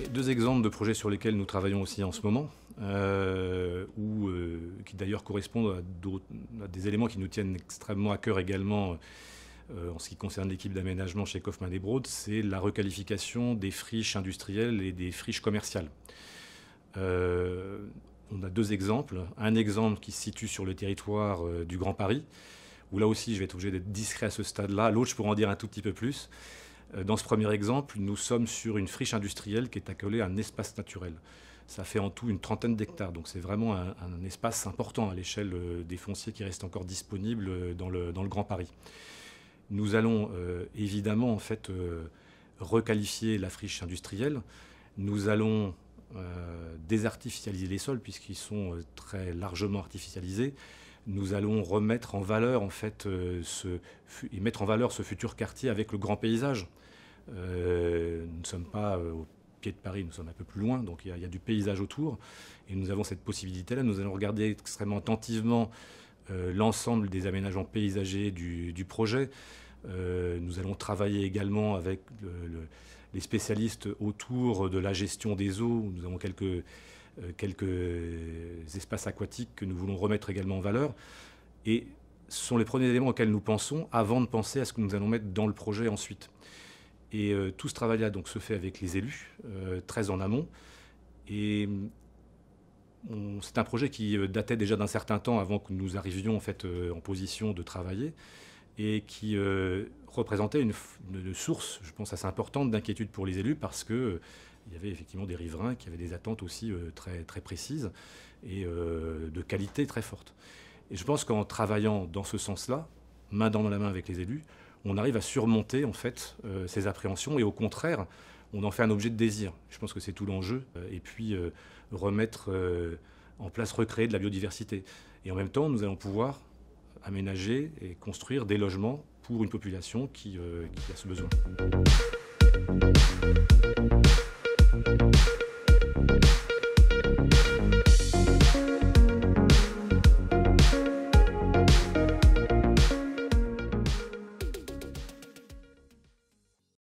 Deux exemples de projets sur lesquels nous travaillons aussi en ce moment, qui d'ailleurs correspondent à des éléments qui nous tiennent extrêmement à cœur également en ce qui concerne l'équipe d'aménagement chez Kaufmann & Broad, c'est la requalification des friches industrielles et des friches commerciales. On a deux exemples. Un exemple qui se situe sur le territoire du Grand Paris, où là aussi je vais être obligé d'être discret à ce stade-là. L'autre, je pourrais en dire un tout petit peu plus. Dans ce premier exemple, nous sommes sur une friche industrielle qui est accolée à un espace naturel. Ça fait en tout une trentaine d'hectares, donc c'est vraiment un espace important à l'échelle des fonciers qui restent encore disponibles dans le Grand Paris. Nous allons évidemment en fait requalifier la friche industrielle. Nous allons désartificialiser les sols puisqu'ils sont très largement artificialisés. Nous allons remettre en valeur en fait mettre en valeur ce futur quartier avec le grand paysage. Nous ne sommes pas au pied de Paris, nous sommes un peu plus loin, donc il y a du paysage autour et nous avons cette possibilité-là. Nous allons regarder extrêmement attentivement l'ensemble des aménagements paysagers du projet. Nous allons travailler également avec les spécialistes autour de la gestion des eaux. Nous avons quelques espaces aquatiques que nous voulons remettre également en valeur. Et ce sont les premiers éléments auxquels nous pensons avant de penser à ce que nous allons mettre dans le projet ensuite. Et tout ce travail-là donc se fait avec les élus, très en amont. Et c'est un projet qui datait déjà d'un certain temps avant que nous arrivions en fait en position de travailler et qui représentait une source, je pense, assez importante d'inquiétude pour les élus parce que il y avait effectivement des riverains qui avaient des attentes aussi très, très précises et de qualité très forte. Et je pense qu'en travaillant dans ce sens-là, main dans la main avec les élus, on arrive à surmonter en fait ces appréhensions et au contraire, on en fait un objet de désir. Je pense que c'est tout l'enjeu. Et puis remettre en place, recréer de la biodiversité. Et en même temps, nous allons pouvoir aménager et construire des logements pour une population qui a ce besoin.